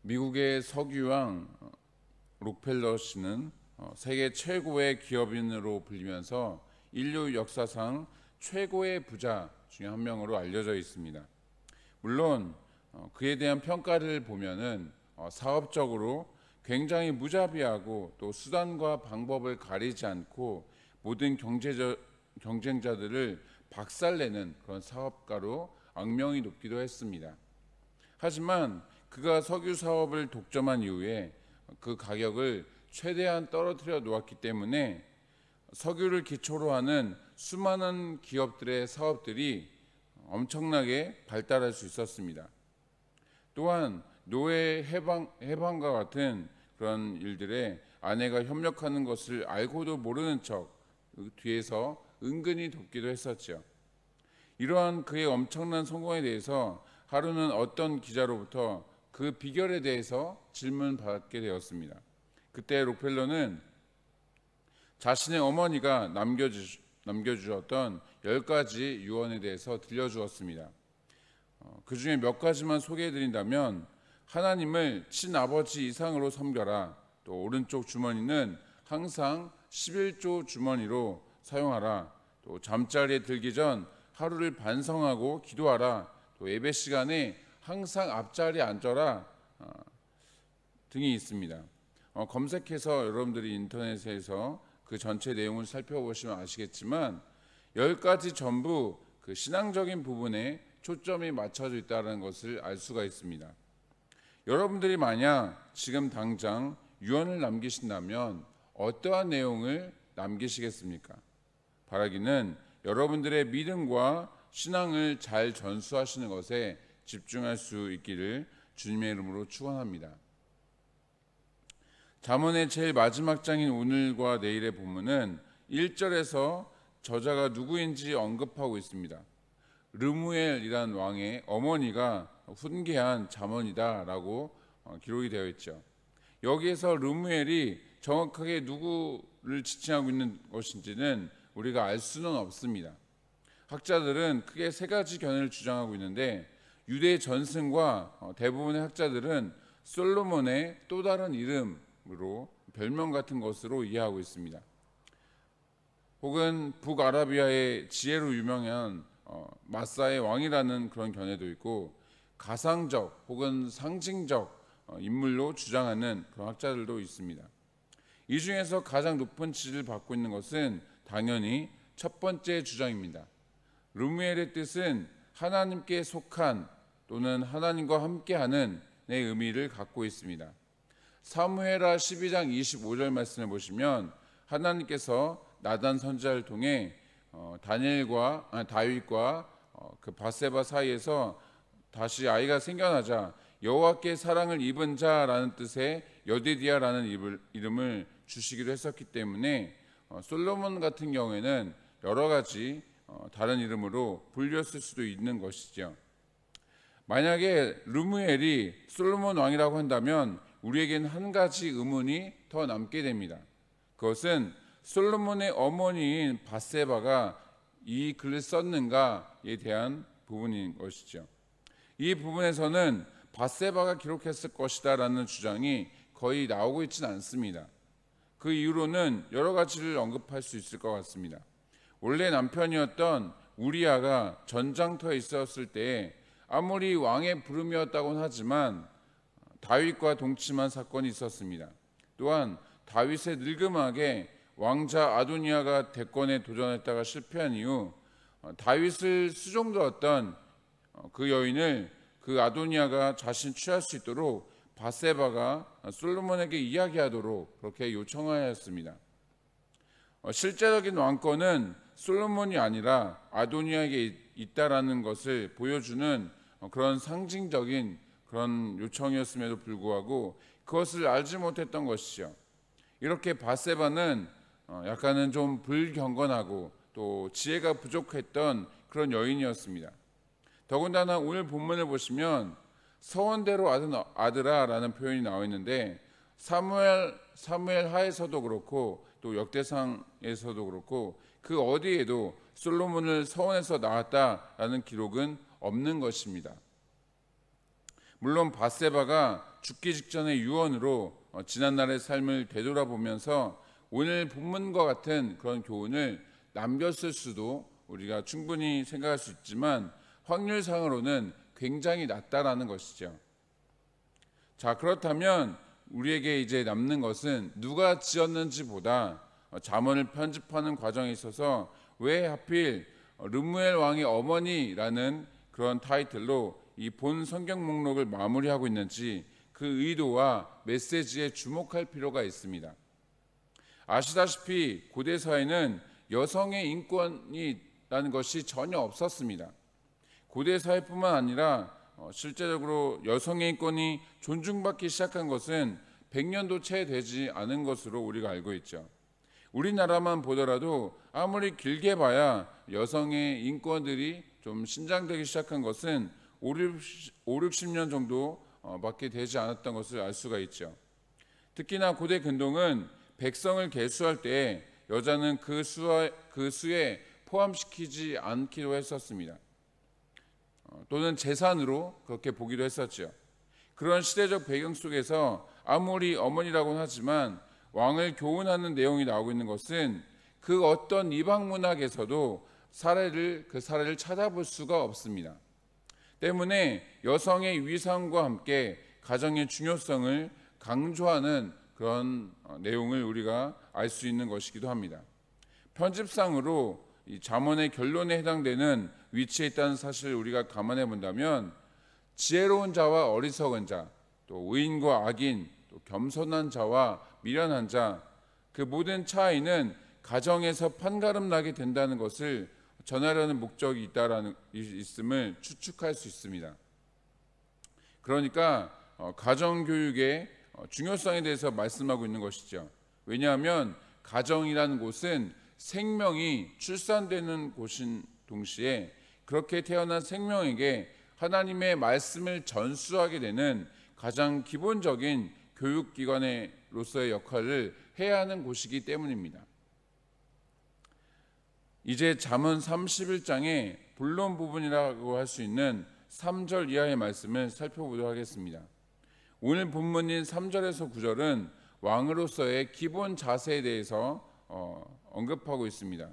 미국의 석유왕 록펠러 씨는 세계 최고의 기업인으로 불리면서 인류 역사상 최고의 부자 중에 한 명으로 알려져 있습니다. 물론 그에 대한 평가를 보면은 사업적으로 굉장히 무자비하고 또 수단과 방법을 가리지 않고 모든 경쟁자들을 박살내는 그런 사업가로 악명이 높기도 했습니다. 하지만 그가 석유 사업을 독점한 이후에 그 가격을 최대한 떨어뜨려 놓았기 때문에 석유를 기초로 하는 수많은 기업들의 사업들이 엄청나게 발달할 수 있었습니다. 또한 노예 해방과 같은 그런 일들에 아내가 협력하는 것을 알고도 모르는 척 뒤에서 은근히 돕기도 했었죠. 이러한 그의 엄청난 성공에 대해서 하루는 어떤 기자로부터 그 비결에 대해서 질문받게 되었습니다. 그때 록펠러는 자신의 어머니가 남겨주었던 10가지 유언에 대해서 들려주었습니다. 그 중에 몇 가지만 소개해드린다면, 하나님을 친아버지 이상으로 섬겨라. 또 오른쪽 주머니는 항상 11조 주머니로 사용하라. 또 잠자리에 들기 전 하루를 반성하고 기도하라. 또 예배 시간에 항상 앞자리에 앉아라 등이 있습니다. 검색해서 여러분들이 인터넷에서 그 전체 내용을 살펴보시면 아시겠지만 10가지 전부 그 신앙적인 부분에 초점이 맞춰져 있다는 것을 알 수가 있습니다. 여러분들이 만약 지금 당장 유언을 남기신다면 어떠한 내용을 남기시겠습니까? 바라기는 여러분들의 믿음과 신앙을 잘 전수하시는 것에 집중할 수 있기를 주님의 이름으로 축원합니다. 잠언의 제일 마지막 장인 오늘과 내일의 본문은 1절에서 저자가 누구인지 언급하고 있습니다. 르무엘이란 왕의 어머니가 훈계한 잠언이다 라고 기록이 되어 있죠. 여기에서 르무엘이 정확하게 누구를 지칭하고 있는 것인지는 우리가 알 수는 없습니다. 학자들은 크게 3가지 견해를 주장하고 있는데, 유대 전승과 대부분의 학자들은 솔로몬의 또 다른 이름으로 별명 같은 것으로 이해하고 있습니다. 혹은 북아라비아의 지혜로 유명한 마사의 왕이라는 그런 견해도 있고, 가상적 혹은 상징적 인물로 주장하는 그런 학자들도 있습니다. 이 중에서 가장 높은 지지를 받고 있는 것은 당연히 첫 번째 주장입니다. 르무엘의 뜻은 하나님께 속한 또는 하나님과 함께하는 의 의미를 갖고 있습니다. 사무엘하 12장 25절 말씀을 보시면 하나님께서 나단 선지자를 통해 다윗과 그 바세바 사이에서 다시 아이가 생겨나자 여호와께 사랑을 입은 자라는 뜻의 여디디아라는 이름을 주시기로 했었기 때문에 솔로몬 같은 경우에는 여러 가지 다른 이름으로 불렸을 수도 있는 것이죠. 만약에 르무엘이 솔로몬 왕이라고 한다면 우리에겐 한 가지 의문이 더 남게 됩니다. 그것은 솔로몬의 어머니인 바세바가 이 글을 썼는가에 대한 부분인 것이죠. 이 부분에서는 바세바가 기록했을 것이다 라는 주장이 거의 나오고 있지는 않습니다. 그 이유로는 여러 가지를 언급할 수 있을 것 같습니다. 원래 남편이었던 우리아가 전장터에 있었을 때에 아무리 왕의 부름이었다고는 하지만 다윗과 동침한 사건이 있었습니다. 또한 다윗의 늙음하게 왕자 아도니아가 대권에 도전했다가 실패한 이후 다윗을 수종들었던 그 여인을 그 아도니아가 자신 취할 수 있도록 바세바가 솔로몬에게 이야기하도록 그렇게 요청하였습니다. 실제적인 왕권은 솔로몬이 아니라 아도니아에게 있다라는 것을 보여주는 그런 상징적인 그런 요청이었음에도 불구하고 그것을 알지 못했던 것이죠. 이렇게 바세바는 약간은 좀 불경건하고 또 지혜가 부족했던 그런 여인이었습니다. 더군다나 오늘 본문을 보시면 서원대로 아들아라는 표현이 나와 있는데 사무엘 하에서도 그렇고 또 역대상에서도 그렇고 그 어디에도 솔로몬을 서원에서 낳았다라는 기록은 없는 것입니다. 물론 바세바가 죽기 직전의 유언으로 지난날의 삶을 되돌아보면서 오늘 본문과 같은 그런 교훈을 남겼을 수도 우리가 충분히 생각할 수 있지만 확률상으로는 굉장히 낮다라는 것이죠. 자, 그렇다면 우리에게 이제 남는 것은 누가 지었는지보다 잠언을 편집하는 과정에 있어서 왜 하필 르무엘 왕의 어머니라는 그런 타이틀로 이 본 성경 목록을 마무리하고 있는지 그 의도와 메시지에 주목할 필요가 있습니다. 아시다시피 고대 사회는 여성의 인권이라는 것이 전혀 없었습니다. 고대 사회뿐만 아니라 실제적으로 여성의 인권이 존중받기 시작한 것은 100년도 채 되지 않은 것으로 우리가 알고 있죠. 우리나라만 보더라도 아무리 길게 봐야 여성의 인권들이 좀 신장되기 시작한 것은 50-60년 정도 밖에 되지 않았던 것을 알 수가 있죠. 특히나 고대 근동은 백성을 계수할 때 여자는 그 수에 포함시키지 않기도 했었습니다. 또는 재산으로 그렇게 보기도 했었죠. 그런 시대적 배경 속에서 아무리 어머니라고는 하지만 왕을 교훈하는 내용이 나오고 있는 것은 그 어떤 이방 문학에서도 그 사례를 찾아볼 수가 없습니다. 때문에 여성의 위상과 함께 가정의 중요성을 강조하는 그런 내용을 우리가 알 수 있는 것이기도 합니다. 편집상으로 이 잠언의 결론에 해당되는 위치에 있다는 사실을 우리가 감안해 본다면 지혜로운 자와 어리석은 자, 또 의인과 악인, 또 겸손한 자와 미련한 자, 그 모든 차이는 가정에서 판가름 나게 된다는 것을 전하려는 목적이 있음을 추측할 수 있습니다. 그러니까 가정교육의 중요성에 대해서 말씀하고 있는 것이죠. 왜냐하면 가정이라는 곳은 생명이 출산되는 곳인 동시에 그렇게 태어난 생명에게 하나님의 말씀을 전수하게 되는 가장 기본적인 교육기관으로서의 역할을 해야 하는 곳이기 때문입니다. 이제 잠언 31장의 본론 부분이라고 할 수 있는 3절 이하의 말씀을 살펴보도록 하겠습니다. 오늘 본문인 3절에서 9절은 왕으로서의 기본 자세에 대해서 언급하고 있습니다.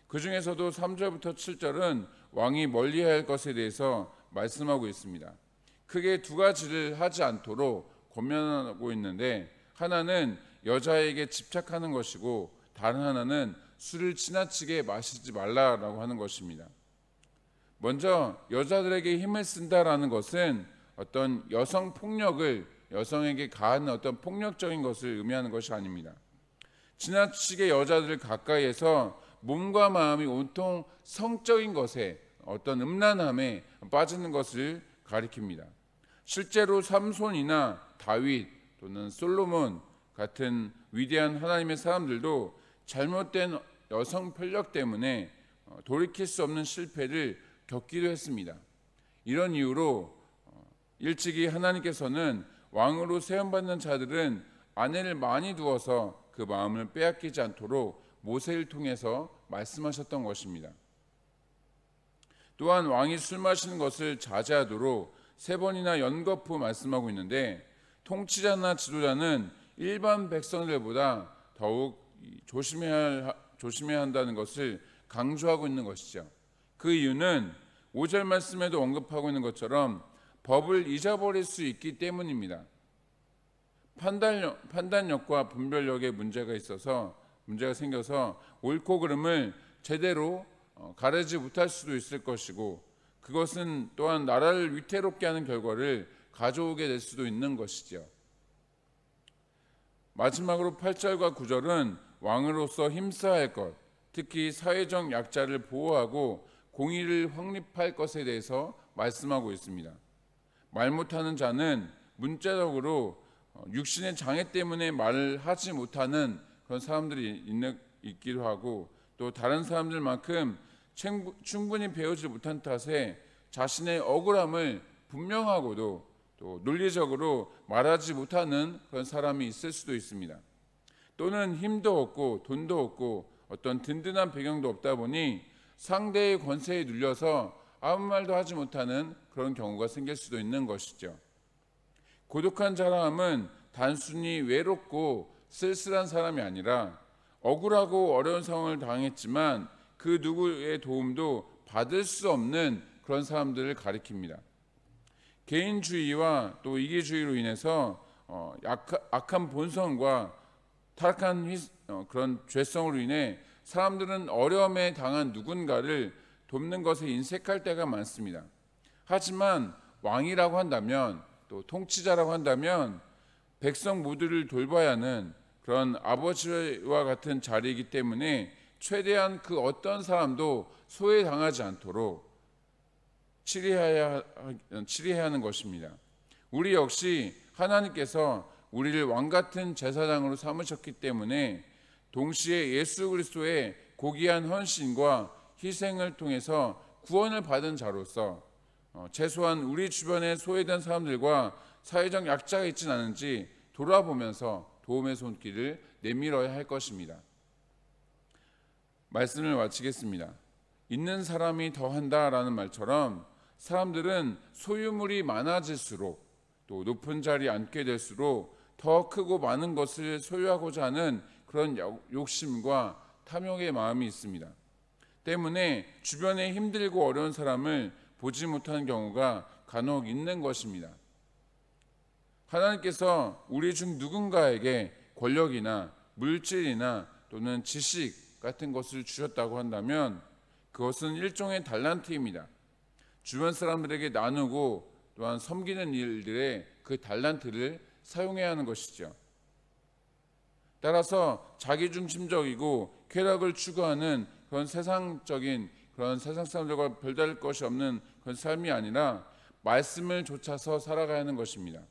그 중에서도 3절부터 7절은 왕이 멀리해야 할 것에 대해서 말씀하고 있습니다. 크게 두 가지를 하지 않도록 권면하고 있는데, 하나는 여자에게 집착하는 것이고 다른 하나는 술을 지나치게 마시지 말라라고 하는 것입니다. 먼저 여자들에게 힘을 쓴다라는 것은 어떤 여성 폭력을 여성에게 가하는 어떤 폭력적인 것을 의미하는 것이 아닙니다. 지나치게 여자들을 가까이에서 몸과 마음이 온통 성적인 것에 어떤 음란함에 빠지는 것을 가리킵니다. 실제로 삼손이나 다윗 또는 솔로몬 같은 위대한 하나님의 사람들도 잘못된 여성 편력 때문에 돌이킬 수 없는 실패를 겪기도 했습니다. 이런 이유로 일찍이 하나님께서는 왕으로 세움받는 자들은 아내를 많이 두어서 그 마음을 빼앗기지 않도록 모세를 통해서 말씀하셨던 것입니다. 또한 왕이 술 마시는 것을 자제하도록 3번이나 연거푸 말씀하고 있는데, 통치자나 지도자는 일반 백성들보다 더욱 조심해야 한다는 것을 강조하고 있는 것이죠. 그 이유는 5절 말씀에도 언급하고 있는 것처럼 법을 잊어버릴 수 있기 때문입니다. 판단력과 분별력에 문제가 생겨서 옳고 그름을 제대로 가르지 못할 수도 있을 것이고, 그것은 또한 나라를 위태롭게 하는 결과를 가져오게 될 수도 있는 것이죠. 마지막으로 8절과 9절은 왕으로서 힘써야 할 것, 특히 사회적 약자를 보호하고 공의를 확립할 것에 대해서 말씀하고 있습니다. 말 못하는 자는 문자적으로 육신의 장애 때문에 말을 하지 못하는 그런 사람들이 있기도 하고, 또 다른 사람들만큼 충분히 배우지 못한 탓에 자신의 억울함을 분명하고도 또 논리적으로 말하지 못하는 그런 사람이 있을 수도 있습니다. 또는 힘도 없고 돈도 없고 어떤 든든한 배경도 없다 보니 상대의 권세에 눌려서 아무 말도 하지 못하는 그런 경우가 생길 수도 있는 것이죠. 고독한 사람은 단순히 외롭고 쓸쓸한 사람이 아니라 억울하고 어려운 상황을 당했지만 그 누구의 도움도 받을 수 없는 그런 사람들을 가리킵니다. 개인주의와 또 이기주의로 인해서 악한 본성과 타락한 그런 죄성으로 인해 사람들은 어려움에 당한 누군가를 돕는 것에 인색할 때가 많습니다. 하지만 왕이라고 한다면, 또 통치자라고 한다면 백성 모두를 돌봐야 하는 그런 아버지와 같은 자리이기 때문에 최대한 그 어떤 사람도 소외당하지 않도록 치리해야 하는 것입니다. 우리 역시 하나님께서 우리를 왕같은 제사장으로 삼으셨기 때문에 동시에 예수 그리스도의 고귀한 헌신과 희생을 통해서 구원을 받은 자로서 최소한 우리 주변에 소외된 사람들과 사회적 약자가 있지는 않은지 돌아보면서 도움의 손길을 내밀어야 할 것입니다. 말씀을 마치겠습니다. 있는 사람이 더한다라는 말처럼 사람들은 소유물이 많아질수록 또 높은 자리에 앉게 될수록 더 크고 많은 것을 소유하고자 하는 그런 욕심과 탐욕의 마음이 있습니다. 때문에 주변에 힘들고 어려운 사람을 보지 못하는 경우가 간혹 있는 것입니다. 하나님께서 우리 중 누군가에게 권력이나 물질이나 또는 지식 같은 것을 주셨다고 한다면 그것은 일종의 달란트입니다. 주변 사람들에게 나누고 또한 섬기는 일들에 그 달란트를 사용해야 하는 것이죠. 따라서 자기중심적이고 쾌락을 추구하는 그런 세상적인 그런 세상 사람들과 별다를 것이 없는 그런 삶이 아니라 말씀을 좇아서 살아가야 하는 것입니다.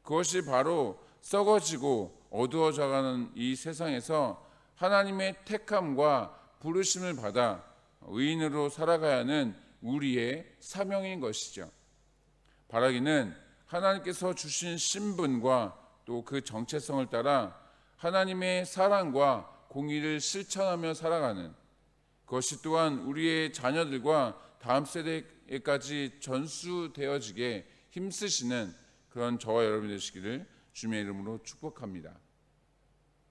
그것이 바로 썩어지고 어두워져가는 이 세상에서 하나님의 택함과 부르심을 받아 의인으로 살아가야 하는 우리의 사명인 것이죠. 바라기는 하나님께서 주신 신분과 또 그 정체성을 따라 하나님의 사랑과 공의를 실천하며 살아가는 그것이 또한 우리의 자녀들과 다음 세대에까지 전수되어지게 힘쓰시는 그런 저와 여러분이 되시기를 주님의 이름으로 축복합니다.